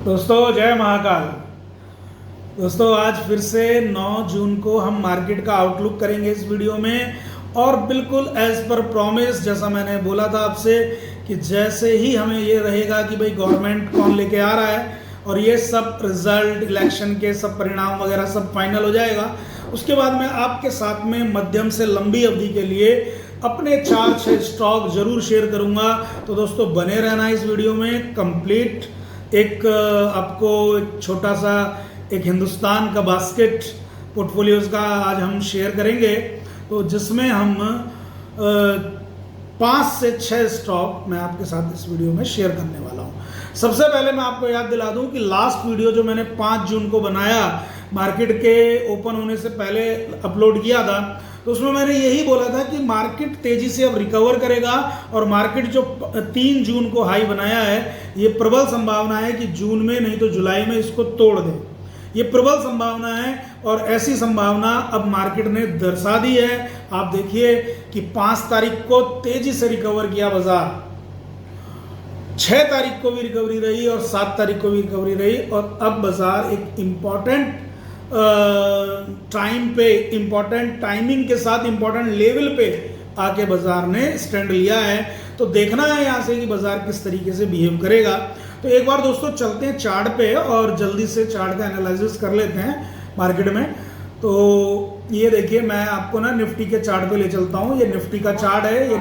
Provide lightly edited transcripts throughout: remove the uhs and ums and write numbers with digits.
दोस्तों जय महाकाल। दोस्तों आज फिर से 9 जून को हम मार्केट का आउटलुक करेंगे इस वीडियो में, और बिल्कुल एज पर प्रॉमिस, जैसा मैंने बोला था आपसे कि जैसे ही हमें ये रहेगा कि भाई गवर्नमेंट कौन लेके आ रहा है और ये सब रिजल्ट इलेक्शन के सब परिणाम वगैरह सब फाइनल हो जाएगा, उसके बाद मैं आपके साथ में मध्यम से लंबी अवधि के लिए अपने 4-6 स्टॉक जरूर शेयर करूंगा। तो दोस्तों बने रहना इस वीडियो में। कंप्लीट एक आपको एक छोटा सा एक हिंदुस्तान का बास्केट पोर्टफोलियोज का आज हम शेयर करेंगे, तो जिसमें हम 5 से 6 स्टॉक मैं आपके साथ इस वीडियो में शेयर करने वाला हूं। सबसे पहले मैं आपको याद दिला दूं कि लास्ट वीडियो जो मैंने 5 जून को बनाया, मार्केट के ओपन होने से पहले अपलोड किया था, तो उसमें मैंने यही बोला था कि मार्केट तेजी से अब रिकवर करेगा और मार्केट जो 3 जून को हाई बनाया है, ये प्रबल संभावना है कि जून में नहीं तो जुलाई में इसको तोड़ दे। ये प्रबल संभावना है और ऐसी संभावना अब मार्केट ने दर्शा दी है। आप देखिए कि 5 तारीख को तेजी से रिकवर किया बाजार, 6 तारीख को भी रिकवरी रही और 7 तारीख को भी रिकवरी रही, और अब बाजार एक इंपॉर्टेंट टाइम पे, इंपॉर्टेंट टाइमिंग के साथ इंपॉर्टेंट लेवल पे आके बाजार ने स्टैंड लिया है। तो देखना है यहाँ से कि बाजार किस तरीके से बिहेव करेगा। तो एक बार दोस्तों चलते हैं चार्ट पे और जल्दी से चार्ट का एनालिसिस कर लेते हैं मार्केट में। तो ये देखिए, मैं आपको ना निफ्टी के चार्ट पे ले चलता हूँ। ये निफ्टी का चार्ट है। ये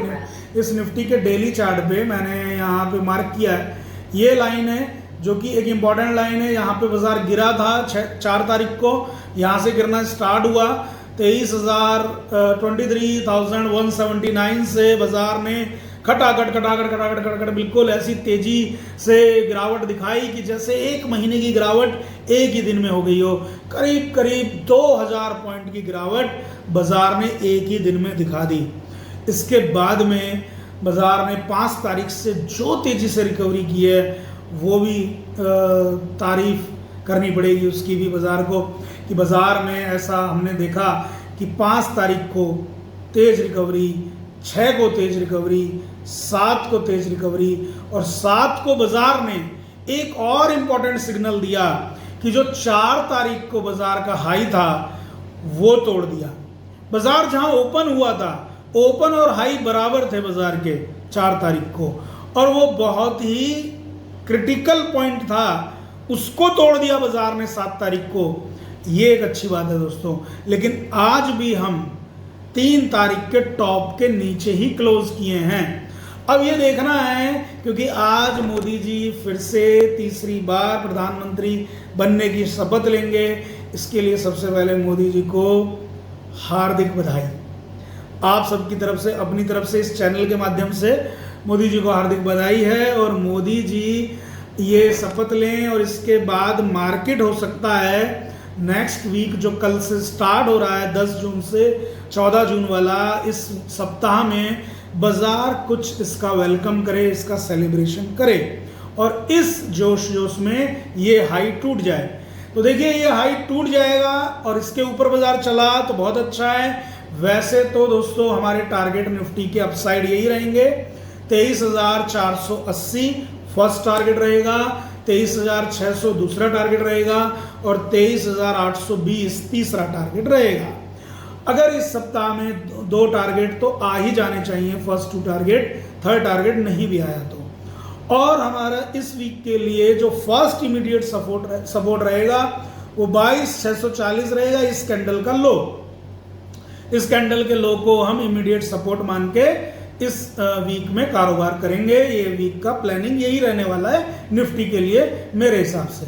इस निफ्टी के डेली चार्ट पे मैंने यहाँ पे मार्क किया है, ये लाइन है जो कि एक इंपॉर्टेंट लाइन है। यहाँ पे बाजार गिरा था 4 तारीख को, यहाँ से गिरना स्टार्ट हुआ 23,179 से बाजार ने खटाखट बिल्कुल ऐसी तेजी से गिरावट दिखाई कि जैसे 1 महीने की गिरावट एक ही दिन में हो गई हो। करीब करीब 2000 पॉइंट की गिरावट बाजार ने एक ही दिन में दिखा दी। इसके बाद में बाजार ने 5 तारीख से जो तेजी से रिकवरी की है, वो भी तारीफ करनी पड़ेगी उसकी भी बाजार को, कि बाजार में ऐसा हमने देखा कि 5 तारीख को तेज रिकवरी, 6 को तेज रिकवरी, 7 को तेज रिकवरी, और 7 को बाजार ने एक और इंपॉर्टेंट सिग्नल दिया कि जो 4 तारीख को बाजार का हाई था वो तोड़ दिया। बाजार जहां ओपन हुआ था, ओपन और हाई बराबर थे बाजार के 4 तारीख को, और वो बहुत ही क्रिटिकल पॉइंट था, उसको तोड़ दिया बाजार ने 7 तारीख को। ये एक अच्छी बात है दोस्तों। लेकिन आज भी हम 3 तारीख के टॉप के नीचे ही क्लोज किए हैं। अब ये देखना है, क्योंकि आज मोदी जी फिर से तीसरी बार प्रधानमंत्री बनने की शपथ लेंगे। इसके लिए सबसे पहले मोदी जी को हार्दिक बधाई। आप सबकी तरफ से, अपनी तरफ से, इस चैनल के माध्यम से मोदी जी को हार्दिक बधाई है। और मोदी जी ये शपथ लें और इसके बाद मार्केट हो सकता है नेक्स्ट वीक, जो कल से स्टार्ट हो रहा है 10 जून से 14 जून वाला, इस सप्ताह में बाजार कुछ इसका वेलकम करे, इसका सेलिब्रेशन करे और इस जोश में ये हाई टूट जाए। तो देखिए ये हाई टूट जाएगा और इसके ऊपर बाजार चला तो बहुत अच्छा है। वैसे तो दोस्तों हमारे टारगेट निफ्टी के अपसाइड यही रहेंगे, 23,480 फर्स्ट टारगेट रहेगा, 23,600 दूसरा टारगेट रहेगा और 23,820 तीसरा टारगेट रहेगा। अगर इस सप्ताह में 2 टारगेट तो आ ही जाने चाहिए, फर्स्ट 2 टारगेट, थर्ड टारगेट नहीं भी आया तो। और हमारा इस वीक के लिए जो फर्स्ट इमीडिएट सपोर्ट रहेगा वो 22,640 रहेगा, इस कैंडल का लो। इस कैंडल के लो को हम इमीडिएट सपोर्ट मान के इस वीक में कारोबार करेंगे। ये वीक का प्लानिंग यही रहने वाला है निफ्टी के लिए मेरे हिसाब से।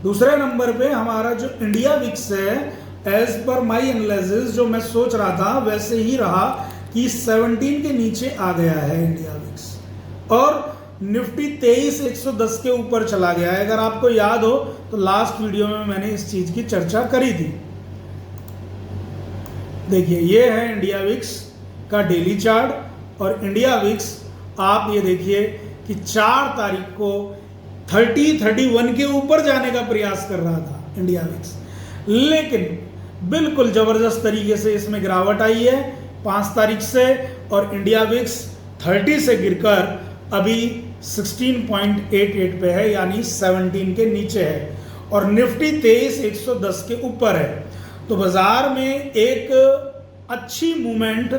दूसरे नंबर पे हमारा जो इंडिया विक्स है, एज पर माई एनालिसिस जो मैं सोच रहा था वैसे ही रहा कि 17 के नीचे आ गया है इंडिया विक्स, और निफ्टी 23,110 के ऊपर चला गया है। अगर आपको याद हो तो लास्ट वीडियो में मैंने इस चीज की चर्चा करी थी। देखिए ये है इंडिया विक्स का डेली चार्ट, और इंडिया विक्स आप ये देखिए कि 4 तारीख को 31 के ऊपर जाने का प्रयास कर रहा था इंडिया विक्स, लेकिन बिल्कुल जबरदस्त तरीके से इसमें गिरावट आई है 5 तारीख से, और इंडिया विक्स 30 से गिरकर अभी 16.88 पे है, यानी 17 के नीचे है, और निफ्टी 23,110 के ऊपर है। तो बाजार में एक अच्छी मूवमेंट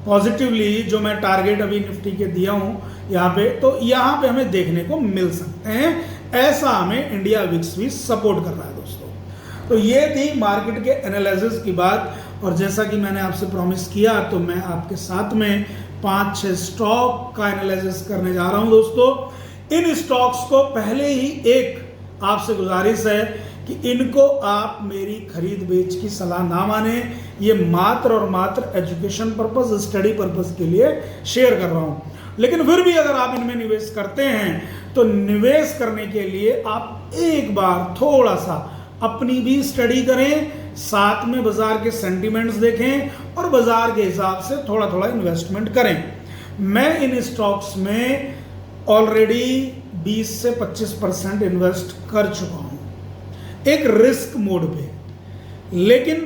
पॉजिटिवली, जो मैं टारगेट अभी निफ्टी के दिया हूं यहाँ पे, तो यहाँ पे हमें देखने को मिल सकते हैं। ऐसा हमें इंडिया विक्स भी सपोर्ट कर रहा है दोस्तों। तो ये थी मार्केट के एनालिसिस की बात, और जैसा कि मैंने आपसे प्रॉमिस किया, तो मैं आपके साथ में 5-6 स्टॉक का एनालिसिस करने जा रहा हूं दोस्तों। इन स्टॉक्स को पहले ही एक आपसे गुजारिश है कि इनको आप मेरी खरीद बेच की सलाह ना माने, ये मात्र और मात्र एजुकेशन पर्पस, स्टडी पर्पस के लिए शेयर कर रहा हूं। लेकिन फिर भी अगर आप इनमें निवेश करते हैं तो निवेश करने के लिए आप एक बार थोड़ा सा अपनी भी स्टडी करें, साथ में बाजार के सेंटिमेंट्स देखें और बाजार के हिसाब से थोड़ा थोड़ा इन्वेस्टमेंट करें। मैं इन स्टॉक्स में ऑलरेडी 20 से 25% इन्वेस्ट कर चुका हूं एक रिस्क मोड पे। लेकिन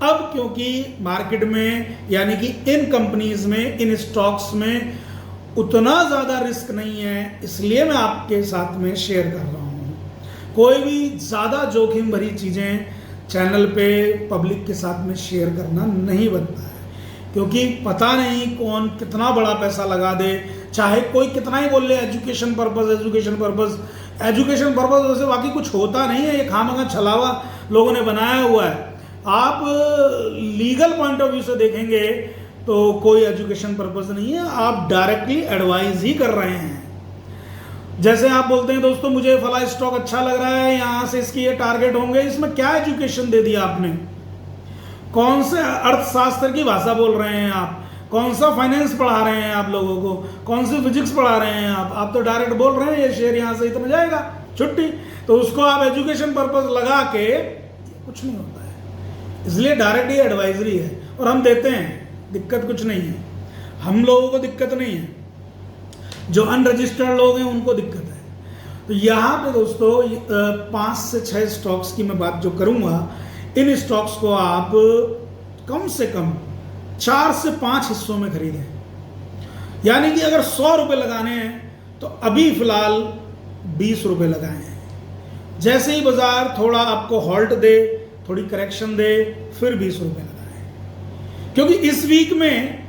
अब क्योंकि मार्केट में, यानी कि इन कंपनीज में, इन स्टॉक्स में उतना ज़्यादा रिस्क नहीं है, इसलिए मैं आपके साथ में शेयर कर रहा हूँ। कोई भी ज़्यादा जोखिम भरी चीज़ें चैनल पे पब्लिक के साथ में शेयर करना नहीं बनता है, क्योंकि पता नहीं कौन कितना बड़ा पैसा लगा दे, चाहे कोई कितना ही बोल ले education purpose, education purpose, education purpose, वैसे बाकी कुछ होता नहीं है। ये खामखा छलावा लोगों ने बनाया हुआ है। आप लीगल पॉइंट ऑफ व्यू से देखेंगे तो कोई एजुकेशन पर्पस नहीं है, आप डायरेक्टली एडवाइस ही कर रहे हैं। जैसे आप बोलते हैं दोस्तों मुझे फला स्टॉक अच्छा लग रहा है, यहां से इसकी ये टारगेट होंगे, इसमें क्या एजुकेशन दे दिया आपने? कौन से अर्थशास्त्र की भाषा बोल रहे हैं आप? कौन सा फाइनेंस पढ़ा रहे हैं आप लोगों को? कौन सी फिजिक्स पढ़ा रहे हैं आप तो डायरेक्ट बोल रहे हैं ये शेयर यहां से इतना जाएगा, छुट्टी। तो उसको आप एजुकेशन पर्पस लगा के, कुछ नहीं होता है। इसलिए डायरेक्ट ये एडवाइजरी है और हम देते हैं, दिक्कत कुछ नहीं है, हम लोगों को दिक्कत नहीं है, जो अनरजिस्टर्ड लोग हैं उनको दिक्कत है। तो यहाँ पे दोस्तों 5 से 6 स्टॉक्स की मैं बात जो करूँगा, इन स्टॉक्स को आप कम से कम 4 से 5 हिस्सों में खरीदें। यानी कि अगर 100 रुपये लगाने हैं तो अभी फिलहाल 20 रुपये लगाए हैं। जैसे ही बाजार थोड़ा आपको हॉल्ट दे, थोड़ी करेक्शन दे, फिर 20 रुपये लगाएं। क्योंकि इस वीक में,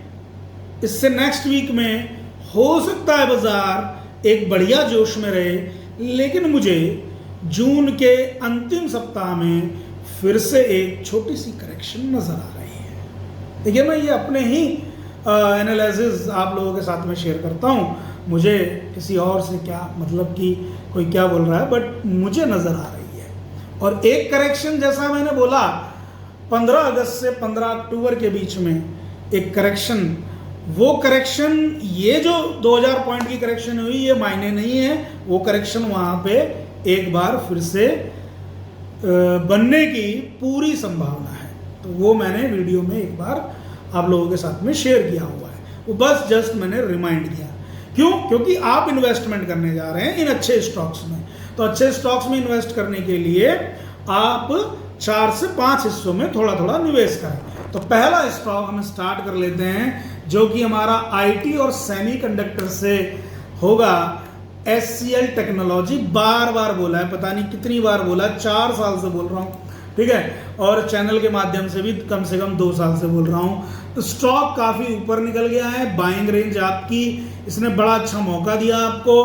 इससे नेक्स्ट वीक में हो सकता है बाजार एक बढ़िया जोश में रहे, लेकिन मुझे जून के अंतिम सप्ताह में फिर से एक छोटी सी करेक्शन नजर आ रही है। देखिए, मैं ये अपने ही एनालिसिस आप लोगों के साथ में शेयर करता हूँ। मुझे किसी और से क्या मतलब कि कोई क्या बोल रहा है, बट मुझे नजर आ रही है। और एक करेक्शन, जैसा मैंने बोला, 15 अगस्त से 15 अक्टूबर के बीच में एक करेक्शन, वो करेक्शन, ये जो 2000 पॉइंट की करेक्शन हुई, ये मायने नहीं है। वो करेक्शन वहां पे एक बार फिर से बनने की पूरी संभावना है। तो वो मैंने वीडियो में एक बार आप लोगों के साथ में शेयर किया हुआ है। वो बस जस्ट मैंने रिमाइंड किया। क्यों? क्योंकि आप इन्वेस्टमेंट करने जा रहे हैं इन अच्छे स्टॉक्स में। तो अच्छे स्टॉक्स में इन्वेस्ट करने के लिए आप 4 से 5 हिस्सों में थोड़ा थोड़ा निवेश करें। तो पहला स्टॉक हम स्टार्ट कर लेते हैं, जो कि हमारा आईटी और सेमीकंडक्टर से होगा। एचसीएल टेक्नोलॉजी, बार बार बोला है, पता नहीं कितनी बार बोला, 4 साल से बोल रहा हूँ, ठीक है, और चैनल के माध्यम से भी कम 2 साल से बोल रहा हूँ। तो स्टॉक काफ़ी ऊपर निकल गया है, बाइंग रेंज आपकी, इसने बड़ा अच्छा मौका दिया आपको।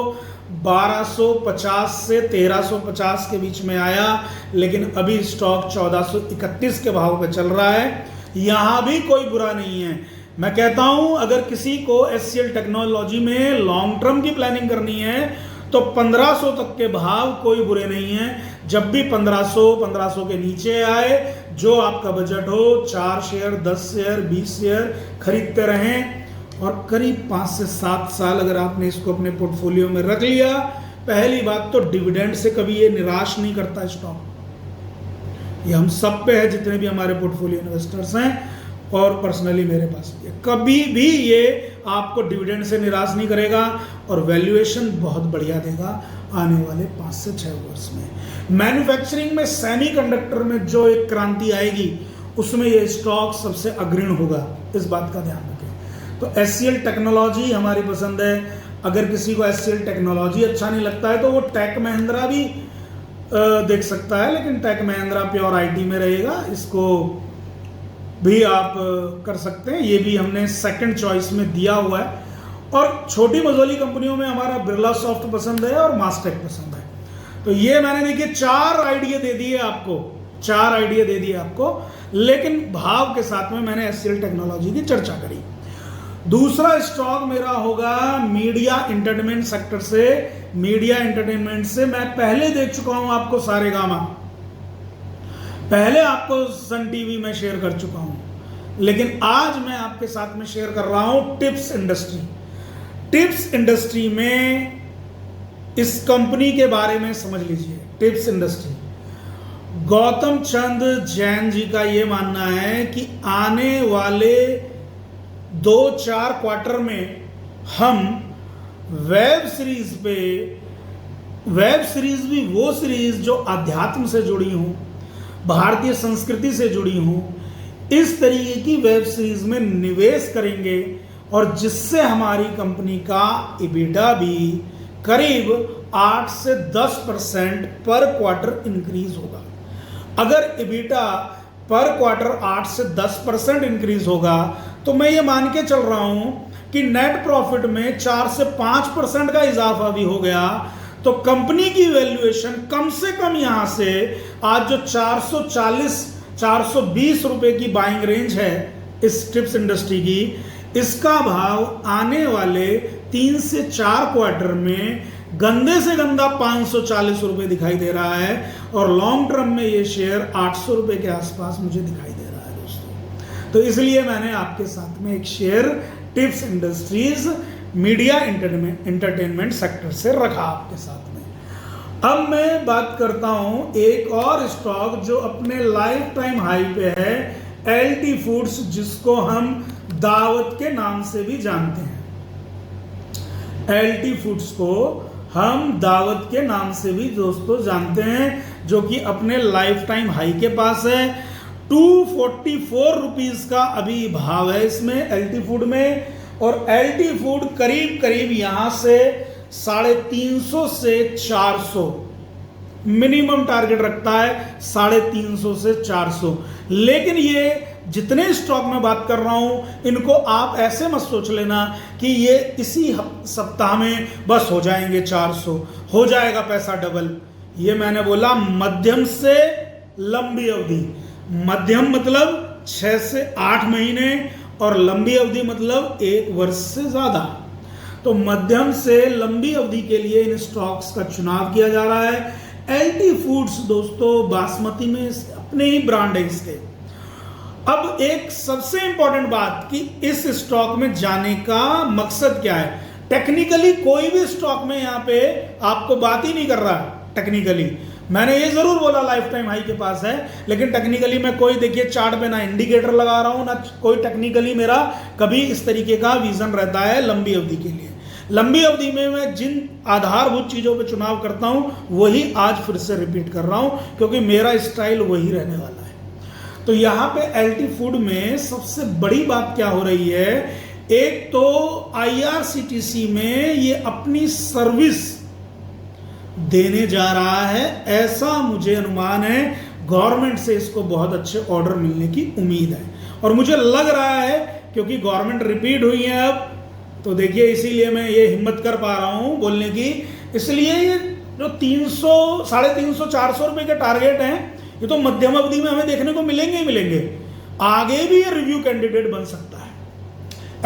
1250 से 1350 के बीच में आया, लेकिन अभी स्टॉक 1431 के भाव पे चल रहा है। यहाँ भी कोई बुरा नहीं है। मैं कहता हूं, अगर किसी को एचसीएल टेक्नोलॉजी में लॉन्ग टर्म की प्लानिंग करनी है तो 1500 तक के भाव कोई बुरे नहीं है। जब भी 1500 के नीचे आए, जो आपका बजट हो, 4 शेयर, 10 शेयर, 20 शेयर खरीदते रहें। और करीब 5 से 7 साल अगर आपने इसको अपने पोर्टफोलियो में रख लिया, पहली बात तो डिविडेंड से कभी ये निराश नहीं करता स्टॉक। ये हम सब पे है, जितने भी हमारे पोर्टफोलियो इन्वेस्टर्स हैं, और पर्सनली मेरे पास भी है। कभी भी ये आपको डिविडेंड से निराश नहीं करेगा और वैल्यूएशन बहुत बढ़िया देगा आने वाले 5 से 6 वर्ष में। मैन्युफैक्चरिंग में, सेमीकंडक्टर में जो एक क्रांति आएगी, उसमें ये स्टॉक सबसे अग्रणी होगा, इस बात का ध्यान रखें। तो एचसीएल टेक्नोलॉजी हमारी पसंद है। अगर किसी को HCL टेक्नोलॉजी अच्छा नहीं लगता है तो वो टेक महिंद्रा भी देख सकता है, लेकिन टेक महिंद्रा प्योर IT में रहेगा, इसको भी आप कर सकते हैं। ये भी हमने सेकंड चॉइस में दिया हुआ है। और छोटी मझोली कंपनियों में हमारा बिरला सॉफ्ट पसंद है और मास्टेक पसंद है। तो ये मैंने देखिए 4 आइडिया दे दिए आपको, 4 आइडिया दे दिए आपको, लेकिन भाव के साथ में मैंने HCL टेक्नोलॉजी की चर्चा करी। दूसरा स्टॉक मेरा होगा मीडिया एंटरटेनमेंट सेक्टर से। मीडिया एंटरटेनमेंट से मैं पहले देख चुका हूं आपको सारेगामा, पहले आपको सन टीवी में शेयर कर चुका हूं, लेकिन आज मैं आपके साथ में शेयर कर रहा हूं टिप्स इंडस्ट्री। टिप्स इंडस्ट्री में इस कंपनी के बारे में समझ लीजिए। टिप्स इंडस्ट्री, गौतम चंद जैन जी का यह मानना है कि आने वाले 2-4 क्वार्टर में हम वेब सीरीज पे, वेब सीरीज भी वो सीरीज जो अध्यात्म से जुड़ी हूं, भारतीय संस्कृति से जुड़ी हूं, इस तरीके की वेब सीरीज में निवेश करेंगे और जिससे हमारी कंपनी का EBITDA भी करीब 8 से 10% पर क्वार्टर इंक्रीज होगा। अगर EBITDA पर क्वार्टर 8 से 10% इंक्रीज होगा तो मैं ये मान के चल रहा हूं कि नेट प्रॉफिट में 4 से 5% का इजाफा भी हो गया, तो कंपनी की वैल्यूएशन कम से कम यहां से आज जो 440-420 रुपए की बाइंग रेंज है इस टिप्स इंडस्ट्री की, इसका भाव आने वाले 3 से 4 क्वार्टर में गंदे से गंदा 540 रुपए दिखाई दे रहा है और लॉन्ग टर्म में ये शेयर 800 रुपए के आसपास मुझे दिखाई दे रहा है दोस्तों। तो इसलिए मैंने आपके साथ में एक share tips industries media entertainment sector से रखा आपके साथ में। अब मैं बात करता हूं एक और स्टॉक जो अपने लाइफ टाइम हाई पे है, LT फूड्स, जिसको हम दावत के नाम से भी जानते हैं। LT फूड्स को हम दावत के नाम से भी दोस्तों जानते हैं, जो कि अपने लाइफ टाइम हाई के पास है। 244 रुपीज का अभी भाव है इसमें LT फूड में, और LT फूड करीब करीब यहां से 350 से 400 मिनिमम टारगेट रखता है, 350 से 400। लेकिन ये जितने स्टॉक में बात कर रहा हूं इनको आप ऐसे मत सोच लेना कि ये इसी सप्ताह में बस हो जाएंगे 400, हो जाएगा पैसा डबल। ये मैंने बोला मध्यम से लंबी अवधि। मध्यम मतलब 6 से 8 महीने और लंबी अवधि मतलब 1 वर्ष से ज्यादा। तो मध्यम से लंबी अवधि के लिए इन स्टॉक्स का चुनाव किया जा रहा है। LT फूड्स दोस्तों बासमती में अपने ही ब्रांड है इसके। अब एक सबसे इंपॉर्टेंट बात कि इस स्टॉक में जाने का मकसद क्या है। टेक्निकली कोई भी स्टॉक में यहां पे आपको बात ही नहीं कर रहा है। टेक्निकली मैंने ये जरूर बोला लाइफ टाइम हाई के पास है, लेकिन टेक्निकली मैं कोई देखिए चार्ट पे ना इंडिकेटर लगा रहा हूं ना कोई टेक्निकली मेरा कभी इस तरीके का विजन रहता है लंबी अवधि के लिए। लंबी अवधि में मैं जिन आधारभूत चीजों पे चुनाव करता हूं वही आज फिर से रिपीट कर रहा हूं, क्योंकि मेरा स्टाइल वही रहने वाला है। तो यहां पे LT फूड में सबसे बड़ी बात क्या हो रही है, एक तो IRCTC में ये अपनी सर्विस देने जा रहा है, ऐसा मुझे अनुमान है। गवर्नमेंट से इसको बहुत अच्छे ऑर्डर मिलने की उम्मीद है और मुझे लग रहा है क्योंकि गवर्नमेंट रिपीट हुई है अब, तो देखिए इसीलिए मैं ये हिम्मत कर पा रहा हूं बोलने की। इसलिए ये जो 300, 350, 400 रुपए के टारगेट हैं, ये तो मध्यम अवधि में हमें देखने को मिलेंगे ही मिलेंगे। आगे भी ये रिव्यू कैंडिडेट बन सकता है।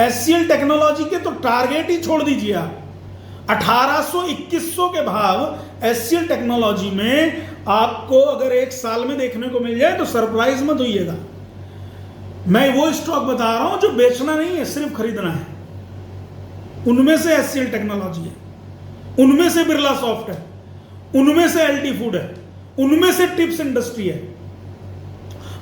HCL टेक्नोलॉजी के तो टारगेट ही छोड़ दीजिए आप, 1800-2100 के भाव HCL टेक्नोलॉजी में आपको अगर 1 साल में देखने को मिल जाए तो सरप्राइज मत होइएगा। मैं वो स्टॉक बता रहा हूं जो बेचना नहीं है, सिर्फ खरीदना है। उनमें से HCL टेक्नोलॉजी है, उनमें से बिरला सॉफ्ट है, उनमें से LT फूड है, उनमें से टिप्स इंडस्ट्री है।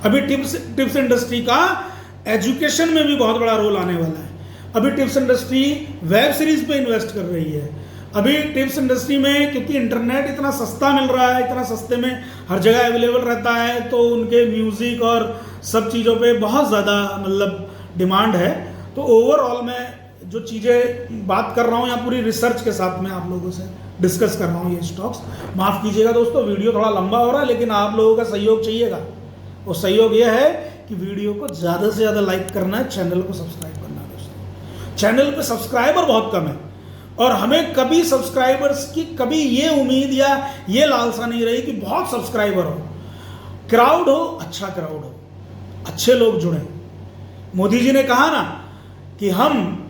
अभी टिप्स इंडस्ट्री का एजुकेशन में भी बहुत बड़ा रोल आने वाला है। अभी टिप्स इंडस्ट्री वेब सीरीज पे इन्वेस्ट कर रही है। अभी टिप्स इंडस्ट्री में क्योंकि इंटरनेट इतना सस्ता मिल रहा है, इतना सस्ते में हर जगह अवेलेबल रहता है, तो उनके म्यूजिक और सब चीज़ों पे बहुत ज़्यादा मतलब डिमांड है। तो ओवरऑल मैं जो चीज़ें बात कर रहा हूँ या पूरी रिसर्च के साथ में आप लोगों से डिस्कस कर रहा हूँ ये स्टॉक्स। माफ़ कीजिएगा दोस्तों, वीडियो थोड़ा लंबा हो रहा है, लेकिन आप लोगों का सहयोग चाहिएगा। और सहयोग ये है कि वीडियो को ज़्यादा से ज़्यादा लाइक करना है, चैनल को सब्सक्राइब करना है दोस्तों। चैनल पे सब्सक्राइबर बहुत कम है और हमें कभी सब्सक्राइबर्स की कभी ये उम्मीद या ये लालसा नहीं रही कि बहुत सब्सक्राइबर हो, क्राउड हो, अच्छा क्राउड हो, अच्छे लोग जुड़े। मोदी जी ने कहा ना कि हम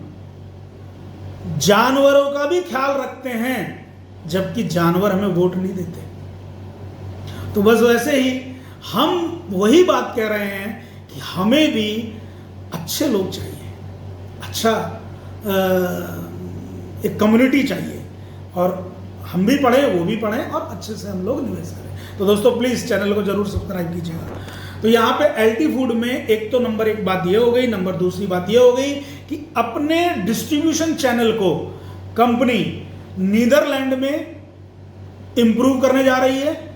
जानवरों का भी ख्याल रखते हैं जबकि जानवर हमें वोट नहीं देते। तो बस वैसे ही हम वही बात कह रहे हैं कि हमें भी अच्छे लोग चाहिए, अच्छा एक कम्युनिटी चाहिए, और हम भी पढ़ें, वो भी पढ़ें और अच्छे से हम लोग निवेश करें। तो दोस्तों प्लीज़ चैनल को जरूर सब्सक्राइब कीजिएगा। तो यहाँ पे एलटी फूड में एक तो नंबर एक बात ये हो गई, नंबर दूसरी बात ये हो गई कि अपने डिस्ट्रीब्यूशन चैनल को कंपनी नीदरलैंड में इंप्रूव करने जा रही है।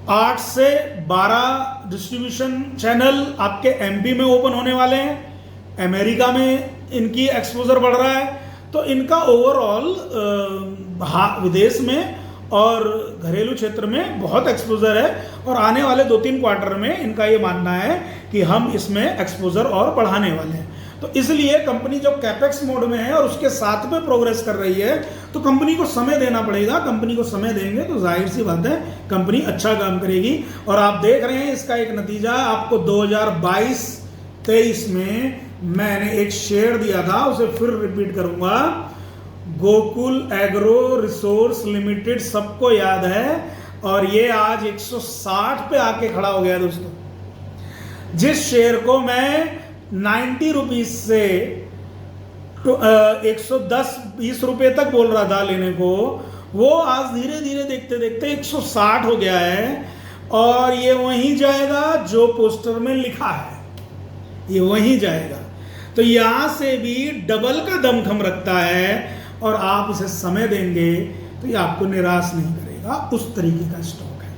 8 से 12 डिस्ट्रीब्यूशन चैनल आपके एमपी में ओपन होने वाले हैं। अमेरिका में इनकी एक्सपोजर बढ़ रहा है, तो इनका ओवरऑल विदेश में और घरेलू क्षेत्र में बहुत एक्सपोजर है। और आने वाले 2-3 क्वार्टर में इनका ये मानना है कि हम इसमें एक्सपोजर और बढ़ाने वाले हैं। तो इसलिए कंपनी जब कैपेक्स मोड में है और उसके साथ में प्रोग्रेस कर रही है, तो कंपनी को समय देना पड़ेगा। कंपनी को समय देंगे तो जाहिर सी बात है कंपनी अच्छा काम करेगी। और आप देख रहे हैं इसका एक नतीजा आपको 2022-23 में मैंने एक शेयर दिया था, उसे फिर रिपीट करूंगा। गोकुल एग्रो रिसोर्स लिमिटेड सबको याद है, और ये आज 160 पे आके खड़ा हो गया दोस्तों। जिस शेयर को मैं 90 रुपीज से 110-20 रुपए तक बोल रहा था लेने को, वो आज धीरे धीरे देखते देखते 160 हो गया है। और ये वहीं जाएगा जो पोस्टर में लिखा है, ये वहीं जाएगा। तो यहां से भी डबल का दमखम रखता है, और आप इसे समय देंगे तो ये आपको निराश नहीं करेगा, उस तरीके का स्टॉक है।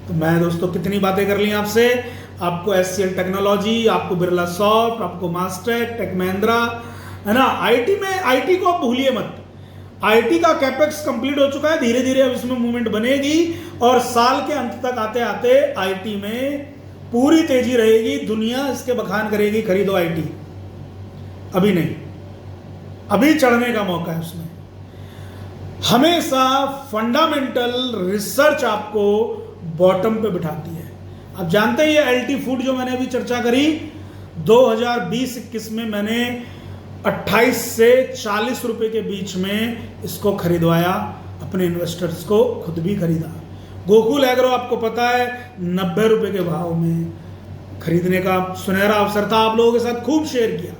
तो मैं दोस्तों कितनी बातें कर ली आपसे, आपको एचसीएल टेक्नोलॉजी, आपको बिरला सॉफ्ट, आपको मास्टेक, टेक महिंद्रा, है ना। आईटी में, आईटी को आप भूलिए मत, आईटी का कैपेक्स कंप्लीट हो चुका है, धीरे धीरे अब इसमें मूवमेंट बनेगी और साल के अंत तक आते आते आईटी में पूरी तेजी रहेगी। दुनिया इसके बखान करेगी, खरीदो आईटी। अभी नहीं, अभी चढ़ने का मौका है उसमें। हमेशा फंडामेंटल रिसर्च आपको बॉटम पे बिठाती है। आप जानते हैं ये एलटी फूड जो मैंने अभी चर्चा करी, 2020-21 में मैंने 28 से 40 रुपए के बीच में इसको खरीदवाया, अपने इन्वेस्टर्स को, खुद भी खरीदा। गोकुल एग्रो आपको पता है 90 रुपए के भाव में खरीदने का सुनहरा अवसर था, आप लोगों के साथ खूब शेयर किया,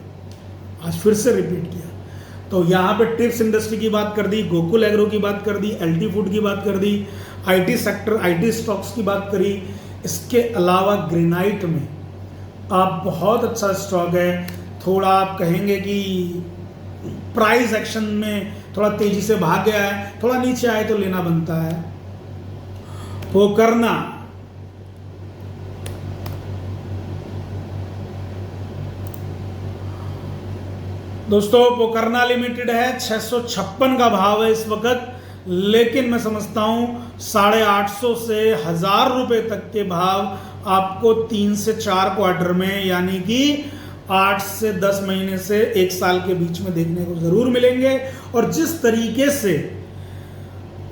आज फिर से रिपीट किया। तो यहाँ पे टिप्स इंडस्ट्री की बात कर दी, गोकुल एग्रो की बात कर दी, एलटी फूड की बात कर दी, आईटी सेक्टर, आईटी स्टॉक्स की बात करी। इसके अलावा ग्रेनाइट में आप बहुत अच्छा स्टॉक है, थोड़ा आप कहेंगे कि प्राइस एक्शन में थोड़ा तेजी से भाग गया है, थोड़ा नीचे आए तो लेना बनता है। पोकरना, दोस्तों पोकरना लिमिटेड है, 656 का भाव है इस वक्त, लेकिन मैं समझता हूं 850 से 1000 रुपए तक के भाव आपको 3 से 4 क्वार्टर में, यानी कि 8 से 10 महीने से 1 साल के बीच में देखने को जरूर मिलेंगे। और जिस तरीके से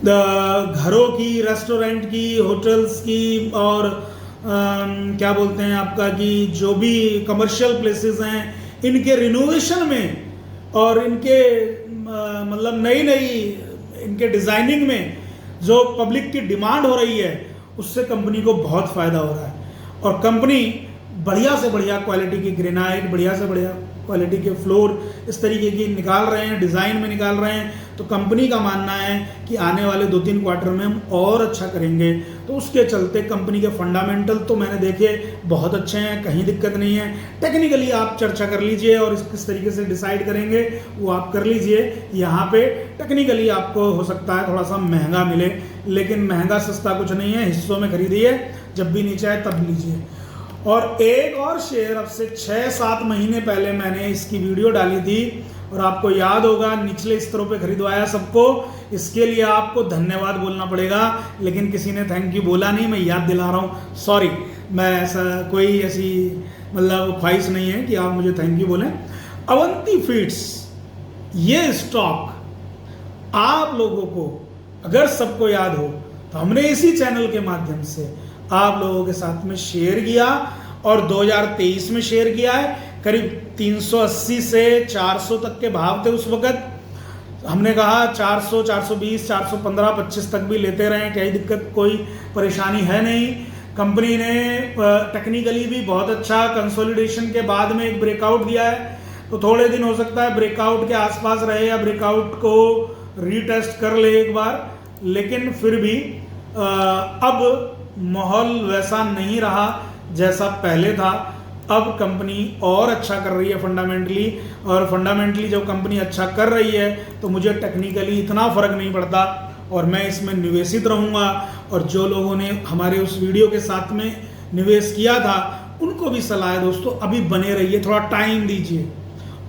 घरों की, रेस्टोरेंट की, होटल्स की और क्या बोलते हैं आपका कि जो भी कमर्शियल प्लेसेस हैं, इनके रिनोवेशन में और इनके मतलब नई नई इनके डिजाइनिंग में जो पब्लिक की डिमांड हो रही है, उससे कंपनी को बहुत फायदा हो रहा है। और कंपनी बढ़िया से बढ़िया क्वालिटी की ग्रेनाइट, बढ़िया से बढ़िया क्वालिटी के फ्लोर इस तरीके की निकाल रहे हैं, डिज़ाइन में निकाल रहे हैं। तो कंपनी का मानना है कि आने वाले 2-3 क्वार्टर में हम और अच्छा करेंगे। तो उसके चलते कंपनी के फंडामेंटल तो मैंने देखे बहुत अच्छे हैं, कहीं दिक्कत नहीं है। टेक्निकली आप चर्चा कर लीजिए और किस तरीके से डिसाइड करेंगे वो आप कर लीजिए। यहाँ पे टेक्निकली आपको हो सकता है थोड़ा सा महंगा मिले, लेकिन महंगा सस्ता कुछ नहीं है, हिस्सों में खरीदिए, जब भी नीचे आए तब लीजिए। और एक और शेयर अब से 6-7 महीने पहले मैंने इसकी वीडियो डाली थी, और आपको याद होगा निचले स्तरों पे खरीदवाया सबको, इसके लिए आपको धन्यवाद बोलना पड़ेगा, लेकिन किसी ने थैंक यू बोला नहीं, मैं याद दिला रहा हूँ, सॉरी। मैं ऐसा कोई ऐसी मतलब ख्वाहिश नहीं है कि आप मुझे थैंक यू बोलें। अवंती फीड्स ये स्टॉक आप लोगों को अगर सबको याद हो तो हमने इसी चैनल के माध्यम से आप लोगों के साथ में शेयर किया और 2023 में शेयर किया है। करीब 380 से 400 तक के भाव थे उस वक्त। हमने कहा 400, 420, 415, 25 तक भी लेते रहे, क्या दिक्कत, कोई परेशानी है नहीं। कंपनी ने टेक्निकली भी बहुत अच्छा कंसोलिडेशन के बाद में एक ब्रेकआउट दिया है, तो थोड़े दिन हो सकता है ब्रेकआउट के आसपास रहे या ब्रेकआउट को रीटेस्ट कर ले एक बार, लेकिन फिर भी अब माहौल वैसा नहीं रहा जैसा पहले था। अब कंपनी और अच्छा कर रही है फंडामेंटली, और फंडामेंटली जब कंपनी अच्छा कर रही है तो मुझे टेक्निकली इतना फर्क नहीं पड़ता और मैं इसमें निवेशित रहूँगा। और जो लोगों ने हमारे उस वीडियो के साथ में निवेश किया था उनको भी सलाह है दोस्तों, अभी बने रहिए, थोड़ा टाइम दीजिए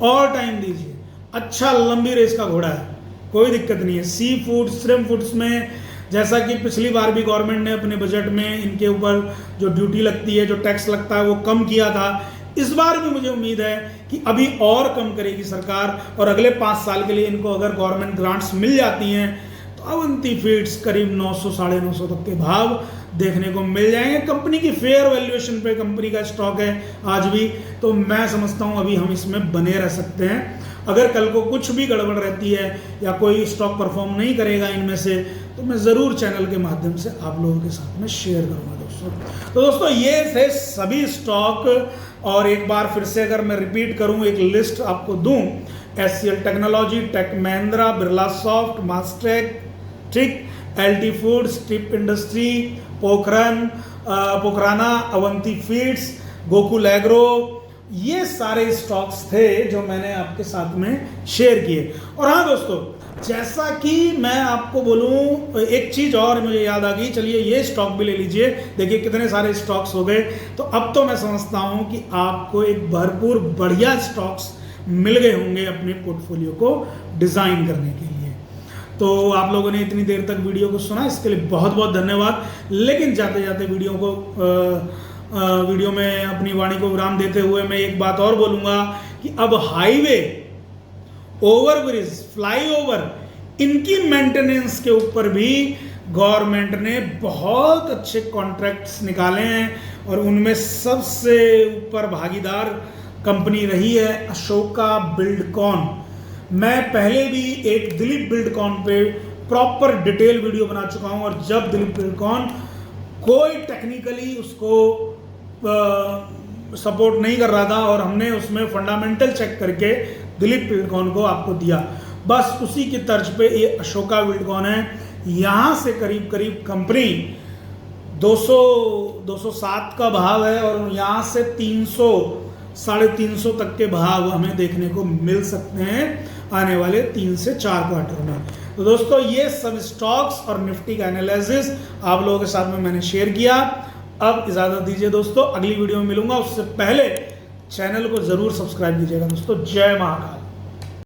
और टाइम दीजिए। अच्छा लंबी रेस का घोड़ा है, कोई दिक्कत नहीं है। सी फूड, श्रिम्प फूड्स में जैसा कि पिछली बार भी गवर्नमेंट ने अपने बजट में इनके ऊपर जो ड्यूटी लगती है, जो टैक्स लगता है, वो कम किया था। इस बार भी मुझे उम्मीद है कि अभी और कम करेगी सरकार, और अगले 5 साल के लिए इनको अगर गवर्नमेंट ग्रांट्स मिल जाती हैं तो अवंती फीड्स करीब 900, 950 तक के भाव देखने को मिल जाएंगे। कंपनी की फेयर वैल्यूएशन पे कंपनी का स्टॉक है आज भी, तो मैं समझता हूँ अभी हम इसमें बने रह सकते हैं। अगर कल को कुछ भी गड़बड़ रहती है या कोई स्टॉक परफॉर्म नहीं करेगा इनमें से, तो मैं ज़रूर चैनल के माध्यम से आप लोगों के साथ में शेयर करूंगा दोस्तों। तो दोस्तों ये थे सभी स्टॉक, और एक बार फिर से अगर मैं रिपीट करूं, एक लिस्ट आपको दूं, SCL technology, Tech Mahindra, Birlasoft, Mastek, ट्रिक, LT फूड्स, टिप industry, Pokarna, Avanti feeds, Gokul agro, ये सारे स्टॉक्स थे जो मैंने आपके साथ में शेयर किए। और हाँ दोस्तों, जैसा कि मैं आपको बोलूं, एक चीज़ और मुझे याद आ गई, चलिए ये स्टॉक भी ले लीजिए। देखिए कितने सारे स्टॉक्स हो गए, तो अब तो मैं समझता हूं कि आपको एक भरपूर बढ़िया स्टॉक्स मिल गए होंगे अपने पोर्टफोलियो को डिज़ाइन करने के लिए। तो आप लोगों ने इतनी देर तक वीडियो को सुना, इसके लिए बहुत बहुत धन्यवाद। लेकिन जाते जाते वीडियो में अपनी वाणी को विराम देते हुए मैं एक बात और बोलूँगा कि अब हाईवे, ओवरब्रिज, फ्लाईओवर, इनकी मेंटेनेंस के ऊपर भी गवर्नमेंट ने बहुत अच्छे कॉन्ट्रैक्ट्स निकाले हैं, और उनमें सबसे ऊपर भागीदार कंपनी रही है अशोका बिल्डकॉन। मैं पहले भी एक दिलीप बिल्डकॉन पे प्रॉपर डिटेल वीडियो बना चुका हूं, और जब दिलीप बिल्डकॉन कोई टेक्निकली उसको सपोर्ट नहीं कर रहा था और हमने उसमें फंडामेंटल चेक करके दिलीप बिल्डकॉन को आपको दिया, बस उसी की तर्ज पे ये अशोका बिल्डकॉन है। यहाँ से करीब करीब कंपनी 200-207 का भाव है, और यहाँ से 300, 350 तक के भाव हमें देखने को मिल सकते हैं आने वाले 3 से 4 क्वार्टर में। तो दोस्तों ये सब स्टॉक्स और निफ्टी का एनालिसिस आप लोगों के साथ में मैंने शेयर किया। अब इजाज़त दीजिए दोस्तों, अगली वीडियो में मिलूंगा, उससे पहले चैनल को ज़रूर सब्सक्राइब कीजिएगा दोस्तों। जय महाकाल।